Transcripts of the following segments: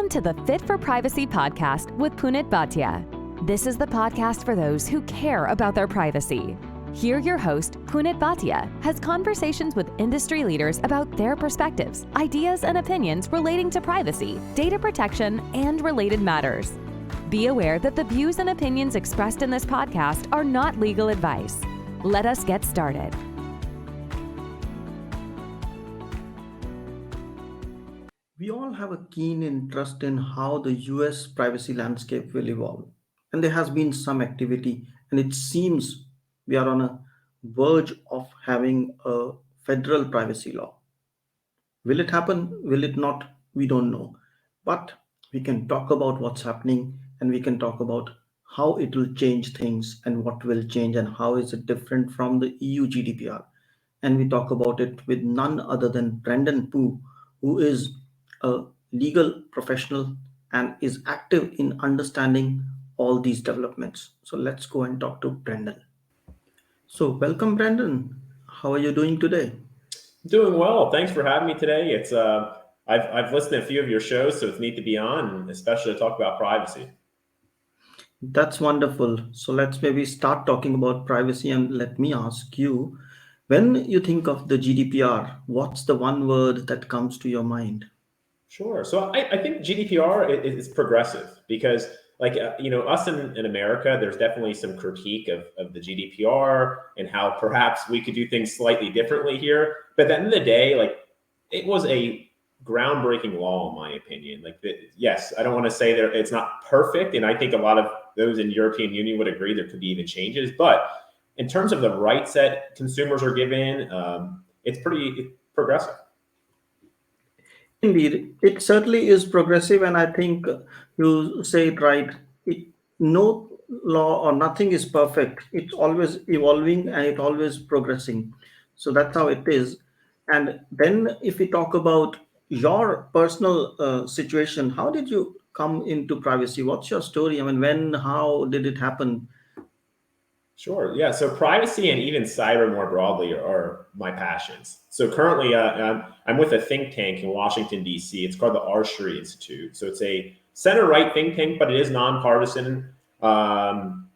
Welcome to the FIT4Privacy podcast with Punit Bhatia. This is the podcast for those who care about their privacy. Here, your host, Punit Bhatia, has conversations with industry leaders about their perspectives, ideas, and opinions relating to privacy, data protection, and related matters. Be aware that the views and opinions expressed in this podcast are not legal advice. Let us get started. We all have a keen interest in how the US privacy landscape will evolve. And there has been some activity, and it seems we are on a verge of having a federal privacy law. Will it happen? Will it not? We don't know. But we can talk about what's happening and we can talk about how it will change things and what will change and how is it different from the EU GDPR. And we talk about it with none other than Brendan Pugh, who is a legal professional and is active in understanding all these developments. So let's go and talk to Brendan. So welcome, Brendan. How are you doing today? Doing well. Thanks for having me today. It's I've listened to a few of your shows, so it's neat to be on, and especially to talk about privacy. That's wonderful. So let's maybe start talking about privacy and let me ask you, when you think of the GDPR, what's the one word that comes to your mind? Sure. So I think GDPR is progressive because, us in America, there's definitely some critique of the GDPR and how perhaps we could do things slightly differently here. But at the end of the day, it was a groundbreaking law, in my opinion. Yes, I don't want to say that it's not perfect, and I think a lot of those in European Union would agree there could be even changes. But in terms of the rights that consumers are given, it's pretty progressive. Indeed, it certainly is progressive, and I think you say it right. No law or nothing is perfect. It's always evolving and it's always progressing. So that's how it is. And then, if we talk about your personal situation, how did you come into privacy? What's your story? I mean, when, how did it happen? Sure. Yeah. So privacy and even cyber more broadly are my passions. So currently, I'm with a think tank in Washington, D.C. It's called the Archery Institute. So it's a center-right think tank, but it is nonpartisan, and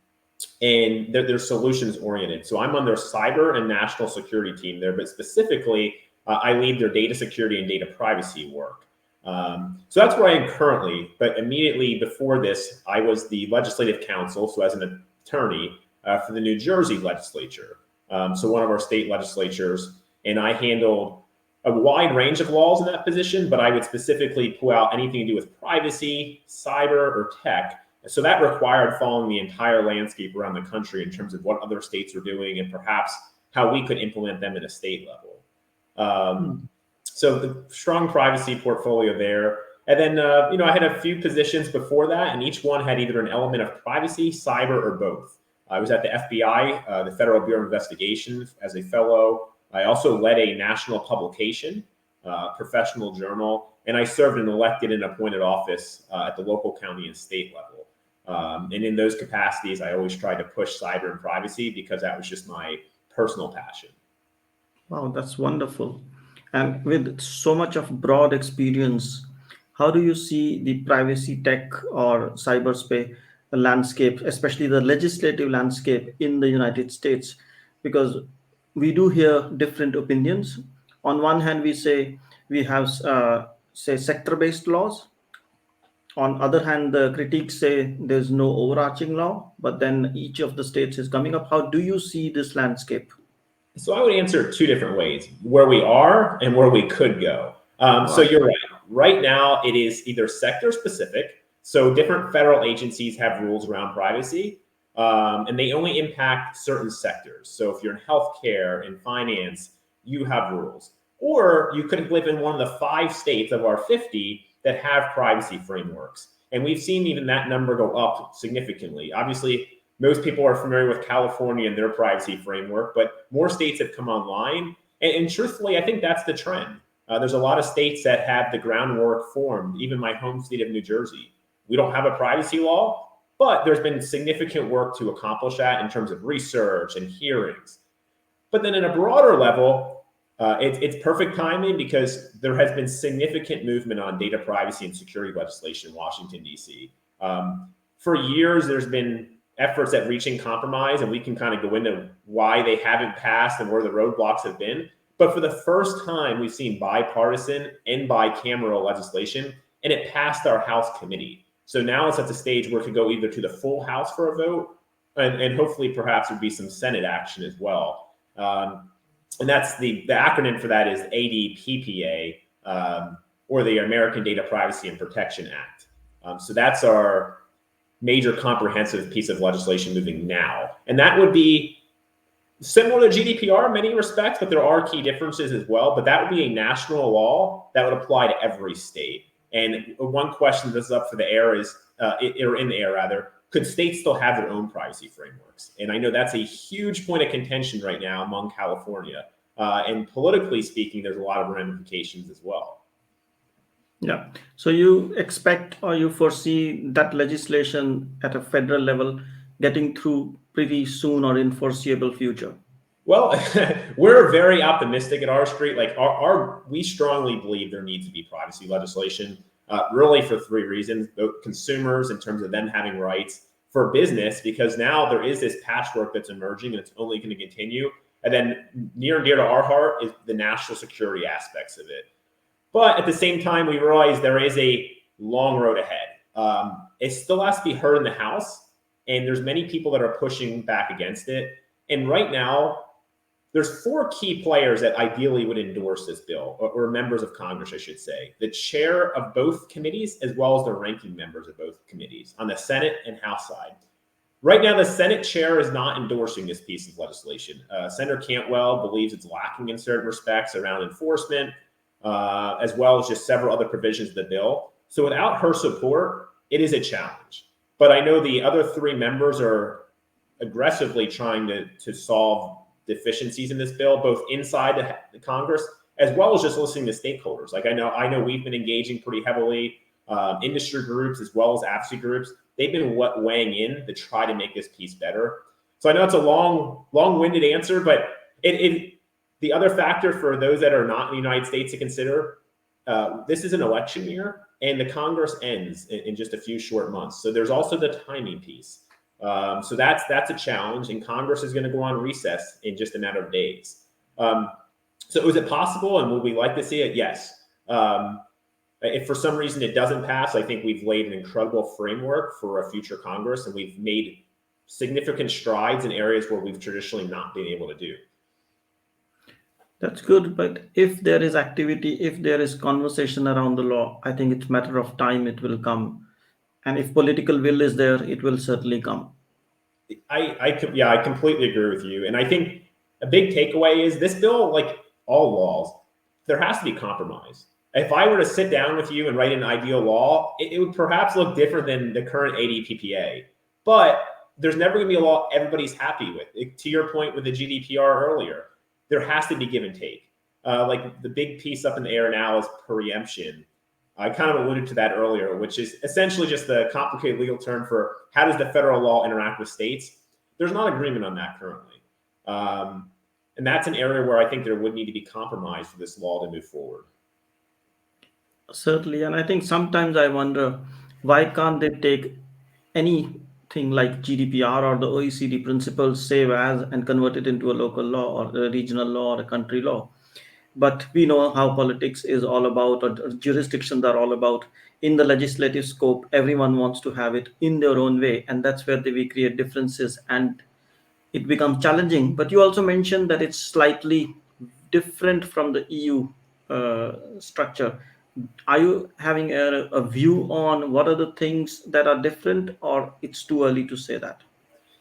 they're solutions oriented. So I'm on their cyber and national security team there, but specifically, I lead their data security and data privacy work. So that's where I am currently. But immediately before this, I was the legislative counsel. So as an attorney, for the New Jersey legislature, so one of our state legislatures, and I handled a wide range of laws in that position, but I would specifically pull out anything to do with privacy, cyber, or tech. So that required following the entire landscape around the country in terms of what other states are doing and perhaps how we could implement them at a state level. So the strong privacy portfolio there. And then, I had a few positions before that, and each one had either an element of privacy, cyber, or both. I was at the FBI, the Federal Bureau of Investigation, as a fellow. I also led a national publication, professional journal, and I served in elected and appointed office at the local, county, and state level. And in those capacities, I always tried to push cyber and privacy because that was just my personal passion. Wow, that's wonderful. And with so much of broad experience, how do you see the privacy tech or cyberspace landscape, especially the legislative landscape in the United States? Because we do hear different opinions. On one hand, we say we have, say, sector-based laws. On other hand, the critiques say there's no overarching law, but then each of the states is coming up. How do you see this landscape? So I would answer it two different ways: where we are and where we could go. So you're right. Right now, it is either sector specific. So different federal agencies have rules around privacy, and they only impact certain sectors. So if you're in healthcare and finance, you have rules. Or you could live in one of the 5 states of our 50 that have privacy frameworks. And we've seen even that number go up significantly. Obviously, most people are familiar with California and their privacy framework, but more states have come online. And truthfully, I think that's the trend. There's a lot of states that have the groundwork formed, even my home state of New Jersey. We don't have a privacy law, but there's been significant work to accomplish that in terms of research and hearings. But then in a broader level, It's perfect timing because there has been significant movement on data privacy and security legislation in Washington, D.C. For years, there's been efforts at reaching compromise, and we can kind of go into why they haven't passed and where the roadblocks have been. But for the first time, we've seen bipartisan and bicameral legislation, and it passed our House committee. So now it's at the stage where it could go either to the full House for a vote, and hopefully perhaps there'd be some Senate action as well. And that's the acronym for that is ADPPA, or the American Data Privacy and Protection Act. So that's our major comprehensive piece of legislation moving now. And that would be similar to GDPR in many respects, but there are key differences as well. But that would be a national law that would apply to every state. And one question that's up for the air is, or in the air rather, could states still have their own privacy frameworks? And I know that's a huge point of contention right now among California. And politically speaking, there's a lot of ramifications as well. Yeah. So you expect or you foresee that legislation at a federal level getting through pretty soon or in foreseeable future? Well, we're very optimistic at our street. Like we strongly believe there needs to be privacy legislation, really for three reasons: both consumers in terms of them having rights, for business because now there is this patchwork that's emerging and it's only going to continue. And then near and dear to our heart is the national security aspects of it. But at the same time, we realize there is a long road ahead. It still has to be heard in the House, and there's many people that are pushing back against it. And right now, there's four key players that ideally would endorse this bill, or members of Congress, I should say. The chair of both committees, as well as the ranking members of both committees on the Senate and House side. Right now, the Senate chair is not endorsing this piece of legislation. Senator Cantwell believes it's lacking in certain respects around enforcement, as well as just several other provisions of the bill. So without her support, it is a challenge. But I know the other three members are aggressively trying to solve deficiencies in this bill, both inside the Congress, as well as just listening to stakeholders. Like I know we've been engaging pretty heavily, industry groups as well as advocacy groups. They've been weighing in to try to make this piece better. So I know it's a long-winded answer, but the other factor for those that are not in the United States to consider, this is an election year and the Congress ends in just a few short months. So there's also the timing piece. So that's a challenge, and Congress is going to go on recess in just a matter of days. So is it possible, and would we like to see it? Yes. If for some reason it doesn't pass, I think we've laid an incredible framework for a future Congress, and we've made significant strides in areas where we've traditionally not been able to do. That's good, but if there is activity, if there is conversation around the law, I think it's a matter of time it will come. And if political will is there, it will certainly come. I completely agree with you. And I think a big takeaway is this bill, like all laws, there has to be compromise. If I were to sit down with you and write an ideal law, it would perhaps look different than the current ADPPA. But there's never going to be a law everybody's happy with. To your point with the GDPR earlier, there has to be give and take. Like the big piece up in the air now is preemption. I kind of alluded to that earlier, which is essentially just the complicated legal term for how does the federal law interact with states. There's not agreement on that currently. And that's an area where I think there would need to be compromise for this law to move forward. Certainly. And I think sometimes I wonder, why can't they take anything like GDPR or the OECD principles, save as, and convert it into a local law or a regional law or a country law? But we know how politics is all about, or jurisdictions are all about. In the legislative scope, everyone wants to have it in their own way, and that's where we create differences and it becomes challenging. But you also mentioned that it's slightly different from the EU structure. Are you having a view on what are the things that are different, or it's too early to say that?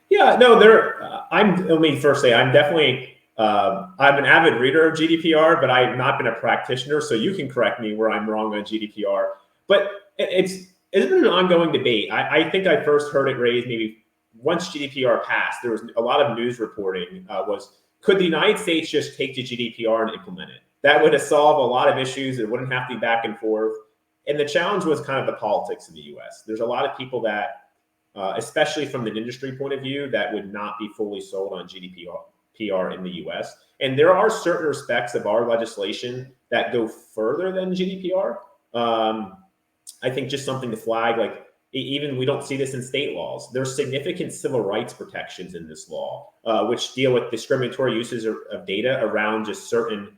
Yeah, no, let me first say I'm definitely I'm an avid reader of GDPR, but I've not been a practitioner. So you can correct me where I'm wrong on GDPR. But it's been an ongoing debate. I think I first heard it raised maybe once GDPR passed. There was a lot of news reporting could the United States just take the GDPR and implement it? That would solve a lot of issues. It wouldn't have to be back and forth. And the challenge was kind of the politics of the US. There's a lot of people that, especially from the industry point of view, that would not be fully sold on GDPR GDPR in the US. And there are certain respects of our legislation that go further than GDPR. I think just something to flag, like even we don't see this in state laws. There's significant civil rights protections in this law, which deal with discriminatory uses of data around just certain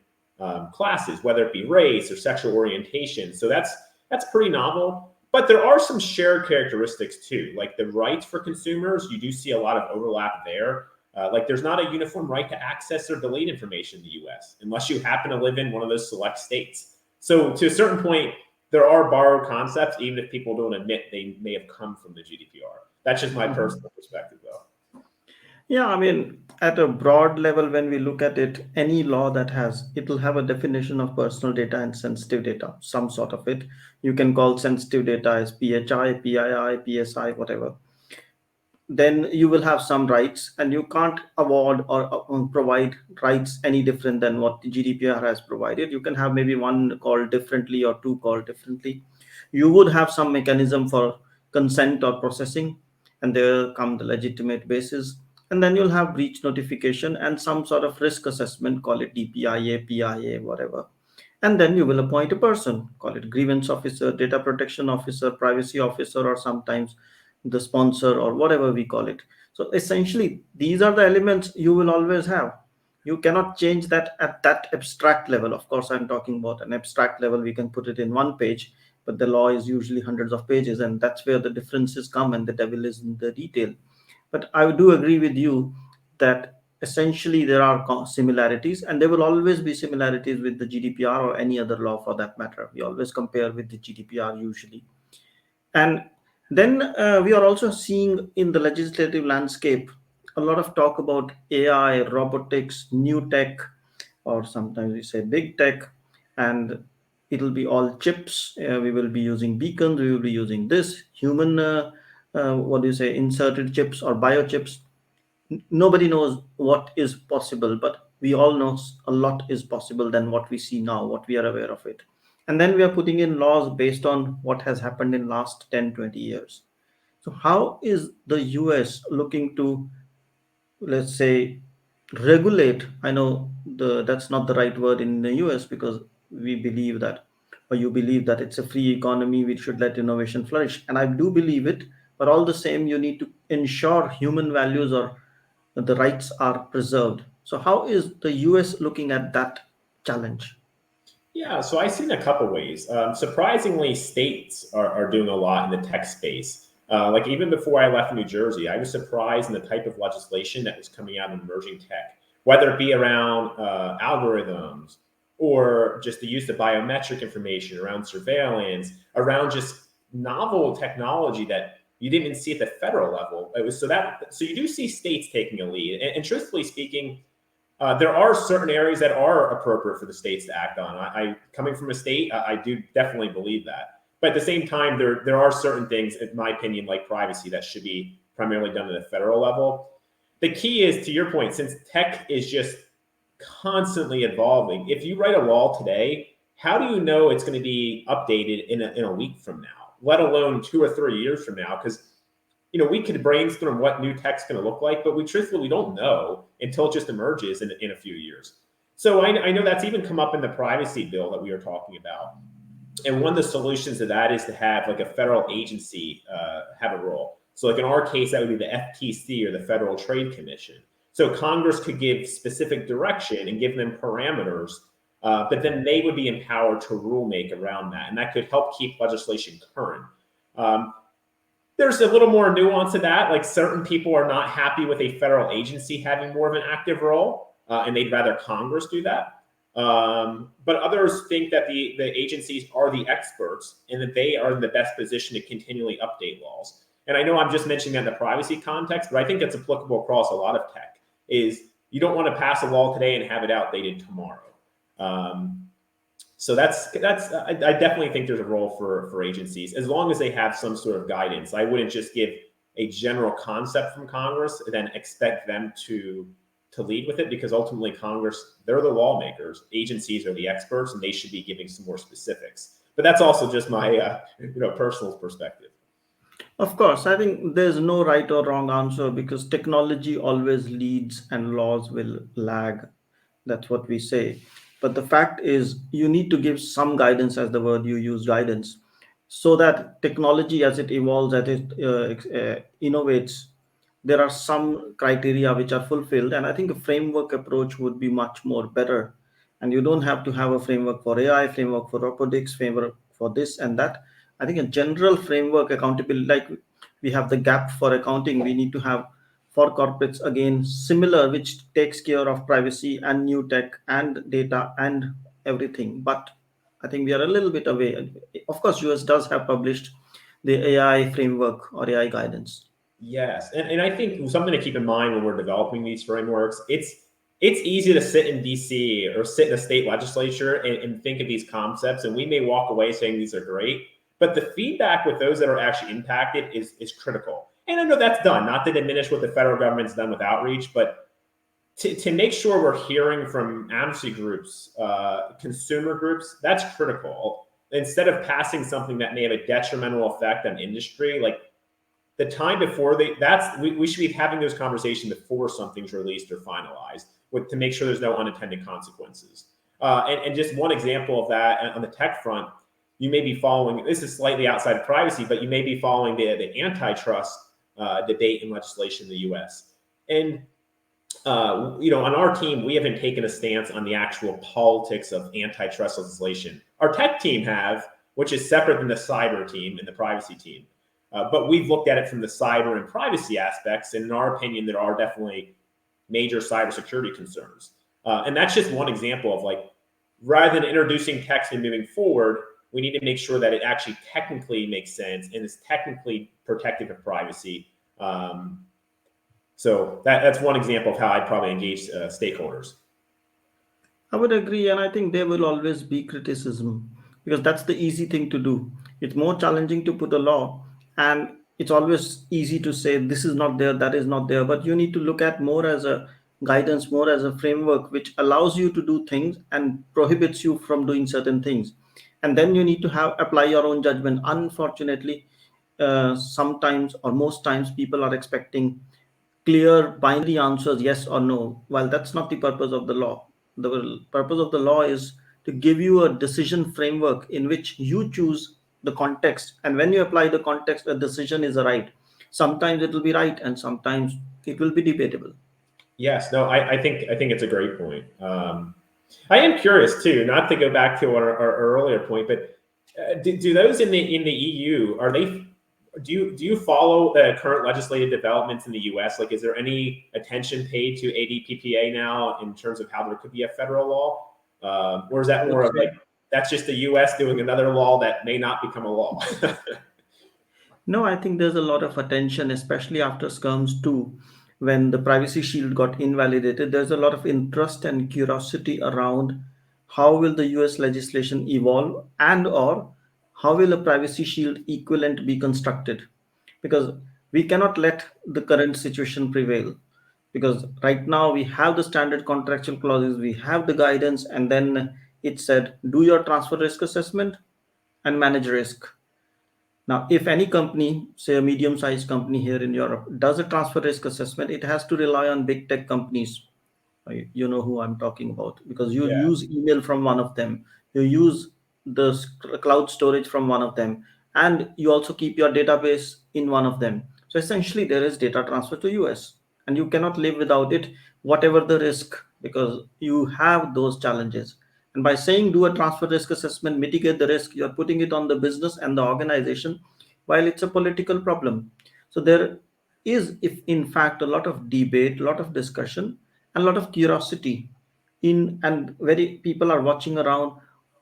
classes, whether it be race or sexual orientation. So that's pretty novel. But there are some shared characteristics too, like the rights for consumers. You do see a lot of overlap there. Like there's not a uniform right to access or delete information in the US unless you happen to live in one of those select states. So to a certain point, there are borrowed concepts, even if people don't admit they may have come from the GDPR. That's just my personal perspective, though. Yeah, I mean, at a broad level, when we look at it, any law that it'll have a definition of personal data and sensitive data, some sort of it. You can call sensitive data as PHI, PII, PSI, whatever. Then you will have some rights, and you can't award or provide rights any different than what the GDPR has provided. You can have maybe one called differently or two called differently. You would have some mechanism for consent or processing, and there come the legitimate basis. And then you'll have breach notification and some sort of risk assessment, call it DPIA, PIA, whatever. And then you will appoint a person, call it grievance officer, data protection officer, privacy officer, or sometimes the sponsor, or whatever we call it. So essentially, these are the elements you will always have. You cannot change that at that abstract level. Of course, I'm talking about an abstract level. We can put it in one page, but the law is usually hundreds of pages, and that's where the differences come, and the devil is in the detail. But I do agree with you that essentially there are similarities, and there will always be similarities with the GDPR or any other law for that matter. We always compare with the GDPR usually. And then we are also seeing in the legislative landscape a lot of talk about AI, robotics, new tech, or sometimes we say big tech, and it'll be all chips. We will be using beacons, we will be using this human, what do you say, inserted chips or biochips. Nobody knows what is possible, but we all know a lot is possible than what we see now, what we are aware of it. And then we are putting in laws based on what has happened in last 10, 20 years. So how is the US looking to, let's say, regulate? I know that's not the right word in the US, because we believe that, or you believe that it's a free economy, we should let innovation flourish, and I do believe it. But all the same, you need to ensure human values or the rights are preserved. So how is the US looking at that challenge? Yeah, so I've seen a couple ways. Surprisingly, states are doing a lot in the tech space. Like even before I left New Jersey, I was surprised in the type of legislation that was coming out in emerging tech, whether it be around algorithms or just the use of biometric information, around surveillance, around just novel technology that you didn't even see at the federal level. It was so you do see states taking a lead. And truthfully speaking, there are certain areas that are appropriate for the states to act on. I coming from a state, I do definitely believe that. But at the same time, there are certain things, in my opinion, like privacy, that should be primarily done at a federal level. The key is, to your point, since tech is just constantly evolving, if you write a law today, how do you know it's going to be updated in a week from now, let alone 2 or 3 years from now? Because we could brainstorm what new tech's going to look like, but we truthfully don't know until it just emerges in a few years. So I know that's even come up in the privacy bill that we are talking about. And one of the solutions to that is to have like a federal agency have a role. So like in our case, that would be the FTC or the Federal Trade Commission. So Congress could give specific direction and give them parameters, but then they would be empowered to rulemaker around that. And that could help keep legislation current. There's a little more nuance to that. Like certain people are not happy with a federal agency having more of an active role, and they'd rather Congress do that. But others think that the agencies are the experts and that they are in the best position to continually update laws. And I know I'm just mentioning that in the privacy context, but I think that's applicable across a lot of tech, is you don't want to pass a law today and have it outdated tomorrow. So I definitely think there's a role for agencies, as long as they have some sort of guidance. I wouldn't just give a general concept from Congress and then expect them to lead with it, because ultimately Congress, they're the lawmakers, agencies are the experts, and they should be giving some more specifics. But that's also just my personal perspective. Of course, I think there's no right or wrong answer because technology always leads and laws will lag. That's what we say. But the fact is, you need to give some guidance, as the word you use, guidance, so that technology, as it evolves, as it innovates, there are some criteria which are fulfilled. And I think a framework approach would be much more better. And you don't have to have a framework for AI, framework for robotics, framework for this and that. I think a general framework accountability, like we have the gap for accounting, we need to have for corporates again similar, which takes care of privacy and new tech and data and everything. But I think we are a little bit away. Of course, US does have published the AI framework or AI guidance. Yes, and I think something to keep in mind when we're developing these frameworks, it's easy to sit in DC or sit in a state legislature and think of these concepts, and we may walk away saying these are great, but the feedback with those that are actually impacted is critical. And I know that's done, not to diminish what the federal government's done with outreach, but to make sure we're hearing from advocacy groups, consumer groups, that's critical. Instead of passing something that may have a detrimental effect on industry, like the time before we should be having those conversations before something's released or finalized to make sure there's no unintended consequences. And just one example of that on the tech front, you may be following, this is slightly outside of privacy, but you may be following the antitrust debate and legislation in the US. And on our team, we haven't taken a stance on the actual politics of antitrust legislation. Our tech team have, which is separate than the cyber team and the privacy team. But we've looked at it from the cyber and privacy aspects, and in our opinion, there are definitely major cybersecurity concerns. And that's just one example of, like, rather than introducing text and moving forward, we need to make sure that it actually technically makes sense and is technically protective of privacy. So that's one example of how I'd probably engage stakeholders. I would agree, and I think there will always be criticism because that's the easy thing to do. It's more challenging to put a law, and it's always easy to say this is not there, that is not there. But you need to look at more as a guidance, more as a framework which allows you to do things and prohibits you from doing certain things. And then you need to have apply your own judgment. Unfortunately, sometimes or most times people are expecting clear binary answers, yes or no. Well, that's not the purpose of the law. The purpose of the law is to give you a decision framework in which you choose the context, and when you apply the context, a decision is a right. Sometimes it will be right and sometimes it will be debatable. Yes, no, I think it's a great point. I am curious too, not to go back to our earlier point, but do those in the EU, are they? Do you follow the current legislative developments in the U.S.? Like, is there any attention paid to ADPPA now in terms of how there could be a federal law, or is that more of like that's just the U.S. doing another law that may not become a law? No, I think there's a lot of attention, especially after SCRMS 2, when the Privacy Shield got invalidated. There's a lot of interest and curiosity around how will the US legislation evolve and or how will a Privacy Shield equivalent be constructed? Because we cannot let the current situation prevail. Because right now we have the standard contractual clauses, we have the guidance, and then it said, do your transfer risk assessment and manage risk. Now, if any company, say a medium sized company here in Europe, does a transfer risk assessment, it has to rely on big tech companies. You know who I'm talking about because you Yeah. use email from one of them, you use the cloud storage from one of them, and you also keep your database in one of them. So essentially, there is data transfer to US, and you cannot live without it, whatever the risk, because you have those challenges. And by saying do a transfer risk assessment, mitigate the risk, you're putting it on the business and the organization while it's a political problem. So there is, if in fact, a lot of debate, a lot of discussion, and a lot of curiosity in and very people are watching around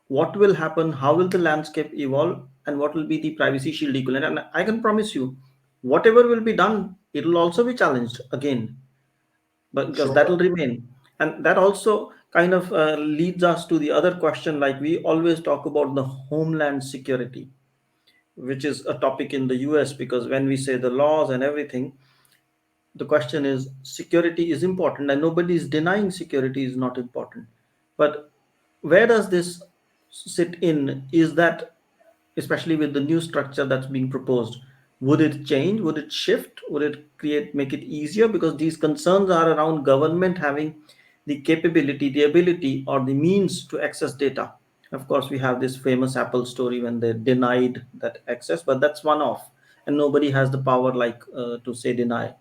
what will happen, how will the landscape evolve, and what will be the privacy shield equivalent. And I can promise you, whatever will be done, it will also be challenged again, but because that Sure. will remain. And that also kind of leads us to the other question, like we always talk about the homeland security, which is a topic in the US, because when we say the laws and everything, the question is security is important and nobody is denying security is not important. But where does this sit in? Is that, especially with the new structure that's being proposed, Would it change? Would it shift? Would it make it easier? Because these concerns are around government having the capability, the ability, or the means to access data. Of course, we have this famous Apple story when they denied that access, but that's one off, and nobody has the power like to say deny.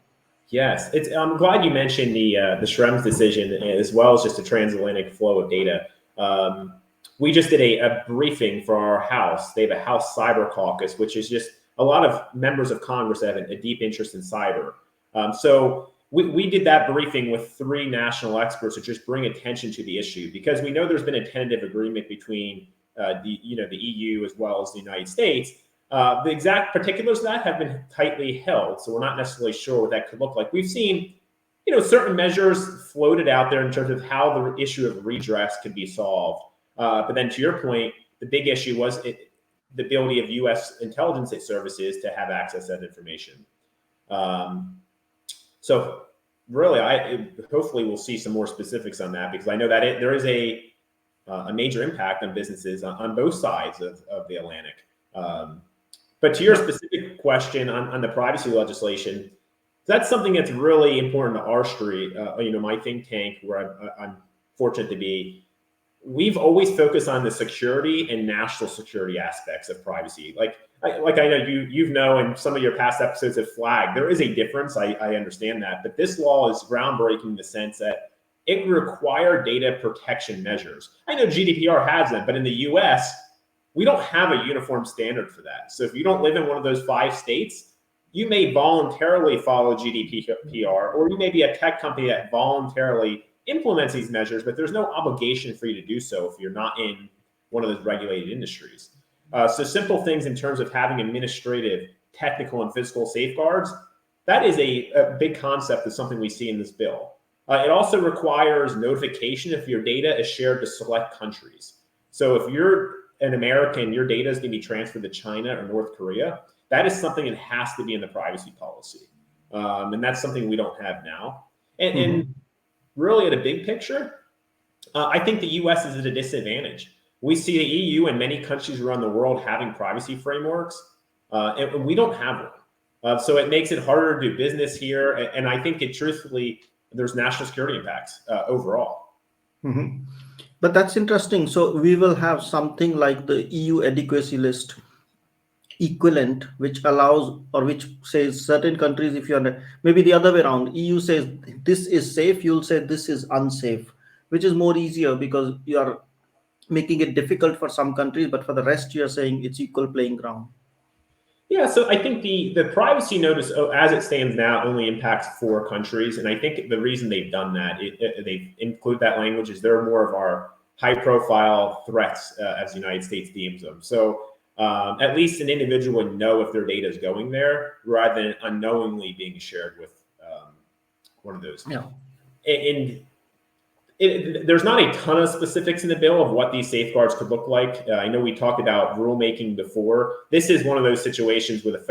Yes, I'm glad you mentioned the Schrems decision as well as just the transatlantic flow of data. Um, we just did a briefing for our House. They have a House Cyber Caucus, which is just a lot of members of Congress that have a deep interest in cyber. So we did that briefing with 3 national experts to just bring attention to the issue because we know there's been a tentative agreement between the EU as well as the United States. The exact particulars of that have been tightly held, so we're not necessarily sure what that could look like. We've seen, certain measures floated out there in terms of how the issue of redress could be solved. But then, to your point, the big issue was the ability of U.S. intelligence services to have access to that information. So, really, hopefully we'll see some more specifics on that because I know that there is a major impact on businesses on both sides of the Atlantic. But to your specific question on the privacy legislation, that's something that's really important to our street. My think tank, where I'm fortunate to be, we've always focused on the security and national security aspects of privacy. Like I know you know, and some of your past episodes have flagged, there is a difference. I understand that, but this law is groundbreaking in the sense that it require data protection measures. I know GDPR has them, but in the U.S., we don't have a uniform standard for that. So if you don't live in one of those 5 states, you may voluntarily follow GDPR, or you may be a tech company that voluntarily implements these measures, but there's no obligation for you to do so if you're not in one of those regulated industries. So simple things in terms of having administrative, technical, and physical safeguards, that is a big concept of something we see in this bill. It also requires notification if your data is shared to select countries. So if you're an American, your data is going to be transferred to China or North Korea, that is something that has to be in the privacy policy. And that's something we don't have now. And really at a big picture, I think the US is at a disadvantage. We see the EU and many countries around the world having privacy frameworks, and we don't have one. So it makes it harder to do business here. And I think truthfully, there's national security impacts overall. Mm-hmm. But that's interesting. So we will have something like the EU adequacy list equivalent, which allows or which says certain countries, if you're maybe the other way around, EU says this is safe, you'll say this is unsafe, which is more easier because you are making it difficult for some countries, but for the rest, you're saying it's equal playing ground. Yeah, so I think the privacy notice, as it stands now, only impacts 4 countries, and I think the reason they've done that, they include that language, is they're more of our high-profile threats as the United States deems them. So at least an individual would know if their data is going there, rather than unknowingly being shared with one of those. Yeah. And there's not a ton of specifics in the bill of what these safeguards could look like. I know we talked about rulemaking before. This is one of those situations where the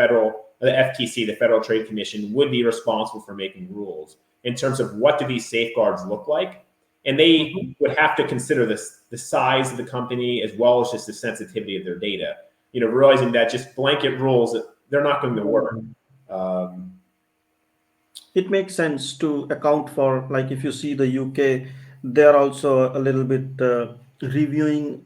FTC, the Federal Trade Commission, would be responsible for making rules in terms of what do these safeguards look like. And they would have to consider the size of the company as well as just the sensitivity of their data. Realizing that just blanket rules, they're not going to work. It makes sense to account for, like if you see the UK, they're also a little bit reviewing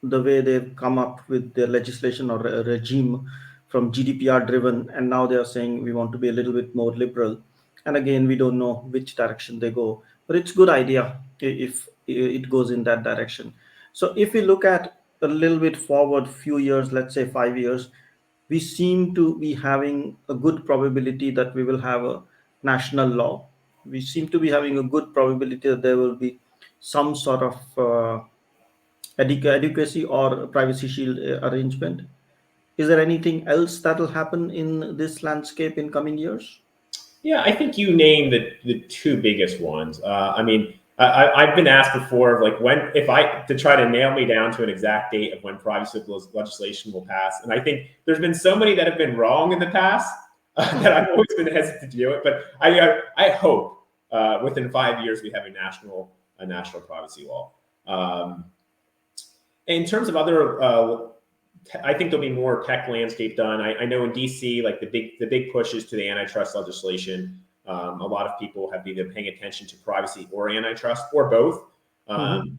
the way they've come up with their legislation or regime from GDPR driven, and now they are saying we want to be a little bit more liberal. And again, we don't know which direction they go, but it's good idea if it goes in that direction. So if we look at a little bit forward few years, let's say 5 years, we seem to be having a good probability that we will have a national law. We seem to be having a good probability that there will be some sort of adequacy or privacy shield arrangement. Is there anything else that will happen in this landscape in coming years? Yeah, I think you named the 2 biggest ones. I've been asked before, like to try to nail me down to an exact date of when privacy legislation will pass. And I think there's been so many that have been wrong in the past that I've always been hesitant to do it. But I hope within 5 years we have a national privacy law. In terms of other I think there'll be more tech landscape done. I know in DC, like the big pushes to the antitrust legislation. A lot of people have either paying attention to privacy or antitrust or both. Mhm.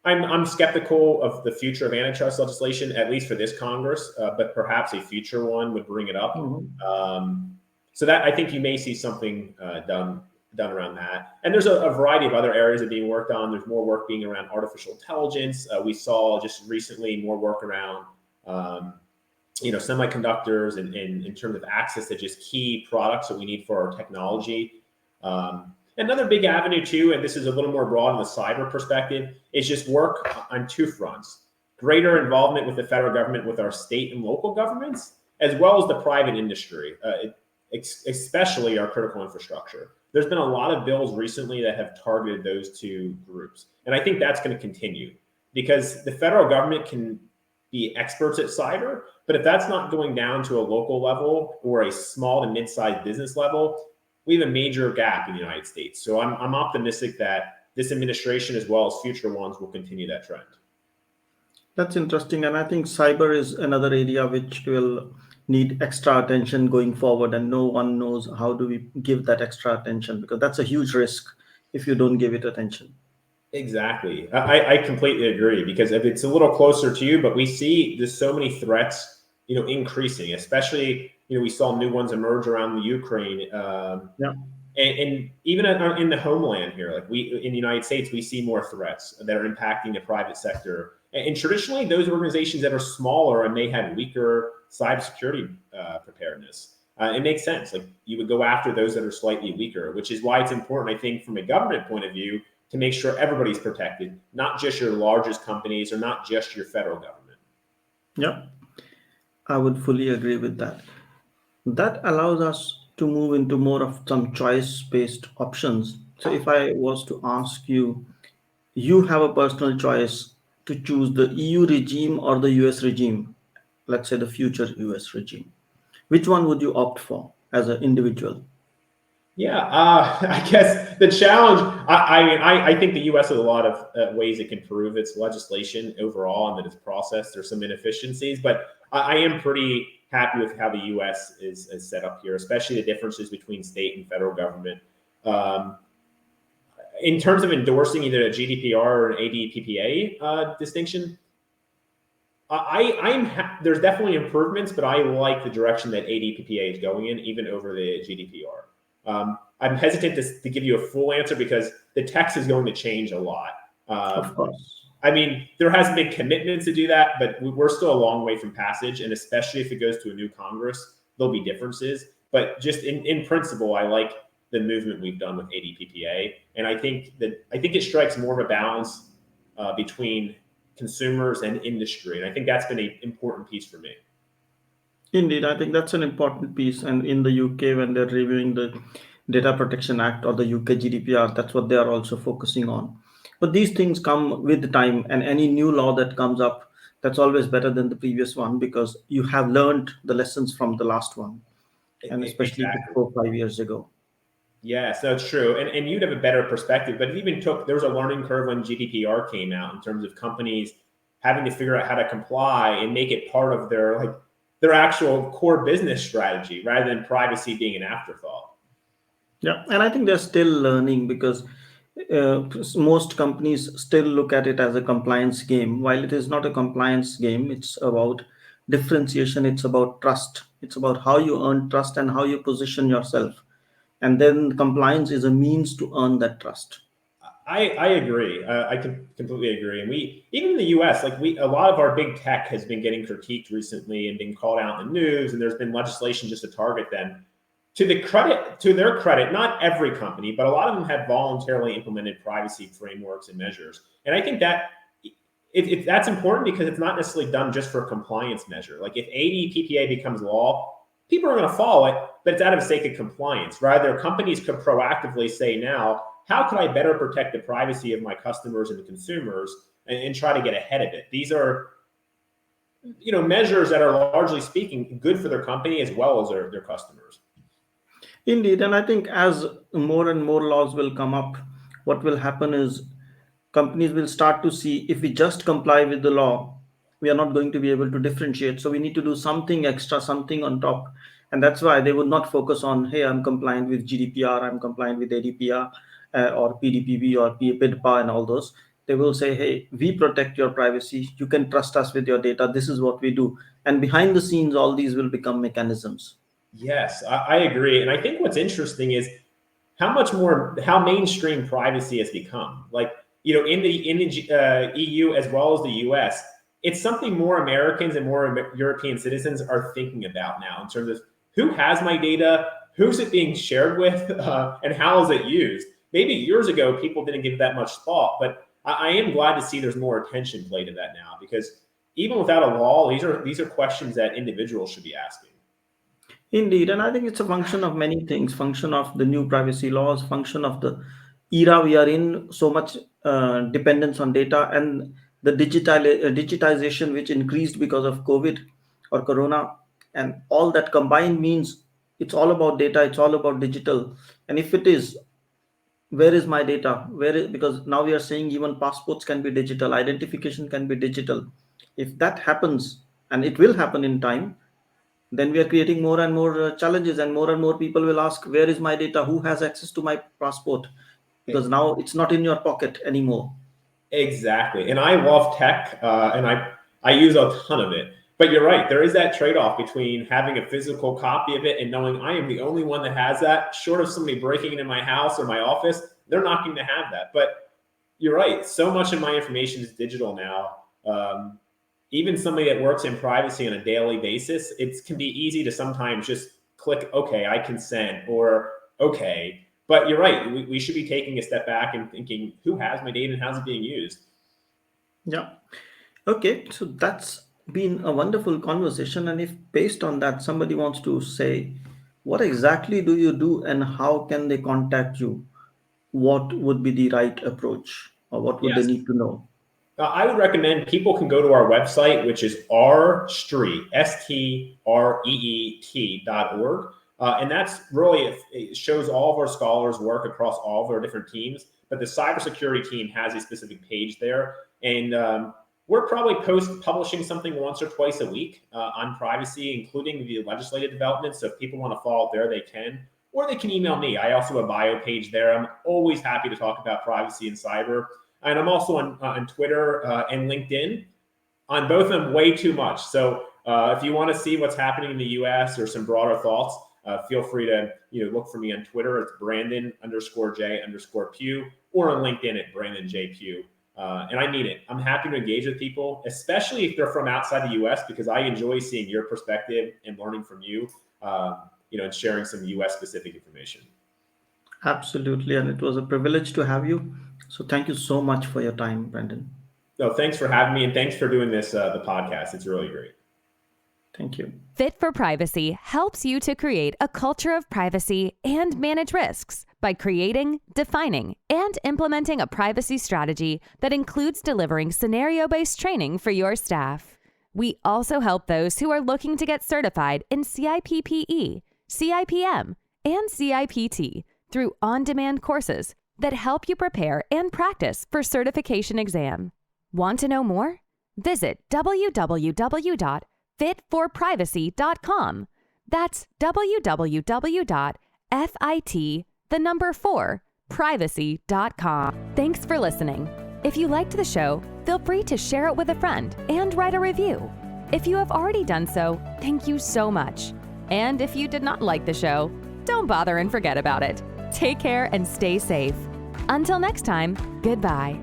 I'm skeptical of the future of antitrust legislation, at least for this Congress, but perhaps a future one would bring it up. Mhm. So that I think you may see something done around that. And there's a variety of other areas that are being worked on. There's more work being around artificial intelligence. We saw just recently more work around semiconductors and in terms of access to just key products that we need for our technology. Another big avenue too, and this is a little more broad in the cyber perspective, is just work on two fronts: greater involvement with the federal government, with our state and local governments, as well as the private industry, especially our critical infrastructure. There's been a lot of bills recently that have targeted those two groups, and I think that's going to continue because the federal government can be experts at cyber, but if that's not going down to a local level or a small to mid-sized business level, we have a major gap in the United States. So I'm optimistic that this administration, as well as future ones, will continue that trend. That's interesting. And I think cyber is another area which will need extra attention going forward. And no one knows how do we give that extra attention, because that's a huge risk if you don't give it attention. Exactly. I completely agree, because if it's a little closer to you, but we see there's so many threats, increasing, especially, we saw new ones emerge around the Ukraine. Yeah. And even in the homeland here, like in the United States, we see more threats that are impacting the private sector. And traditionally, those organizations that are smaller and may have weaker cybersecurity preparedness, it makes sense. Like you would go after those that are slightly weaker, which is why it's important, I think, from a government point of view, to make sure everybody's protected, not just your largest companies or not just your federal government. Yeah. I would fully agree with that. That allows us to move into more of some choice based options. So if I was to ask you, you have a personal choice to choose the EU regime or the US regime, let's say the future US regime. Which one would you opt for as an individual? Yeah, I guess the challenge. I think the U.S. has a lot of ways it can improve its legislation overall and that its process. There's some inefficiencies, but I am pretty happy with how the U.S. is set up here, especially the differences between state and federal government. Um, in terms of endorsing either a GDPR or an ADPPA distinction, there's definitely improvements, but I like the direction that ADPPA is going in, even over the GDPR. I'm hesitant to give you a full answer because the text is going to change a lot. Of course. I mean, there hasn't been commitments to do that, but we're still a long way from passage. And especially if it goes to a new Congress, there'll be differences. But just in principle, I like the movement we've done with ADPPA. And I think it strikes more of a balance between consumers and industry. And I think that's been an important piece for me. Indeed, I think that's an important piece. And in the UK, when they're reviewing the Data Protection Act or the UK GDPR, that's what they are also focusing on. But these things come with time, and any new law that comes up, that's always better than the previous one because you have learned the lessons from the last one, and especially Exactly. before 5 years ago. Yes, that's true. And you'd have a better perspective. But it even there was a learning curve when GDPR came out in terms of companies having to figure out how to comply and make it part of their actual core business strategy rather than privacy being an afterthought. Yeah, and I think they're still learning because most companies still look at it as a compliance game. While it is not a compliance game, it's about differentiation, it's about trust, it's about how you earn trust and how you position yourself. And then compliance is a means to earn that trust. I agree. I can completely agree. And even in the US, a lot of our big tech has been getting critiqued recently and being called out in the news. And there's been legislation just to target them. To their credit, not every company, but a lot of them have voluntarily implemented privacy frameworks and measures. And I think that that's important because it's not necessarily done just for a compliance measure. Like if ADPPA becomes law, people are going to follow it, but it's out of sake of compliance. Rather, companies could proactively say now, how can I better protect the privacy of my customers and the consumers and try to get ahead of it? These are measures that are largely speaking good for their company as well as their customers. Indeed, and I think as more and more laws will come up, what will happen is companies will start to see if we just comply with the law, we are not going to be able to differentiate. So we need to do something extra, something on top. And that's why they would not focus on, hey, I'm compliant with GDPR, I'm compliant with ADPA or PDPB or PIPA and all those. They will say, hey, we protect your privacy. You can trust us with your data. This is what we do. And behind the scenes, all these will become mechanisms. Yes, I agree. And I think what's interesting is how mainstream privacy has become. Like, in the EU as well as the US, it's something more Americans and more European citizens are thinking about now in terms of who has my data, who's it being shared with, and how is it used. Maybe years ago, people didn't give that much thought, but I am glad to see there's more attention played to that now, because even without a law, these are questions that individuals should be asking. Indeed, and I think it's a function of many things, function of the new privacy laws, function of the era we are in, so much dependence on data, and the digitization which increased because of COVID or Corona, and all that combined means it's all about data, it's all about digital. And if it is, where is my data? Because now we are saying even passports can be digital, identification can be digital. If that happens, and it will happen in time, then we are creating more and more challenges, and more people will ask, where is my data, who has access to my passport, because now it's not in your pocket anymore. Exactly. And I love tech, and I use a ton of it. But you're right, there is that trade-off between having a physical copy of it and knowing I am the only one that has that. Short of somebody breaking into my house or my office, they're not going to have that. But you're right, so much of my information is digital now. Even somebody that works in privacy on a daily basis, it can be easy to sometimes just click, okay, I consent, or okay. But you're right, we should be taking a step back and thinking, who has my data and how's it being used? Yeah. Okay, so that's been a wonderful conversation. And if based on that, somebody wants to say, what exactly do you do and how can they contact you? What would be the right approach, or what would they Yes. need to know? I would recommend people can go to our website, which is rstreet, street.org. And that's really, it shows all of our scholars work across all of our different teams. But the cybersecurity team has a specific page there. And we're probably publishing something once or twice a week on privacy, including the legislative developments. So if people want to follow up there, they can. Or they can email me. I also have a bio page there. I'm always happy to talk about privacy and cyber. And I'm also on Twitter and LinkedIn. On both of them, way too much. So if you want to see what's happening in the US or some broader thoughts, feel free to look for me on Twitter. It's Brandon_J_Pugh, or on LinkedIn at Brandon J. Pugh. And I mean it. I'm happy to engage with people, especially if they're from outside the US, because I enjoy seeing your perspective and learning from you, and sharing some US specific information. Absolutely. And it was a privilege to have you. So thank you so much for your time, Brandon. No, thanks for having me, and thanks for doing this, the podcast. It's really great. Thank you. Fit4Privacy helps you to create a culture of privacy and manage risks by creating, defining, and implementing a privacy strategy that includes delivering scenario-based training for your staff. We also help those who are looking to get certified in CIPPE, CIPM, and CIPT through on-demand courses that help you prepare and practice for certification exam. Want to know more? Visit www.fit4privacy.com. That's www.FIT4Privacy.com. Thanks for listening. If you liked the show, feel free to share it with a friend and write a review. If you have already done so, thank you so much. And if you did not like the show, don't bother and forget about it. Take care and stay safe. Until next time, goodbye.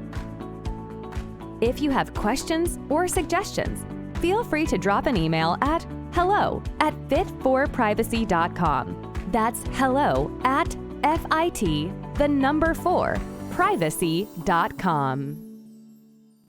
If you have questions or suggestions, feel free to drop an email at hello@fit4privacy.com. That's hello@FIT4privacy.com.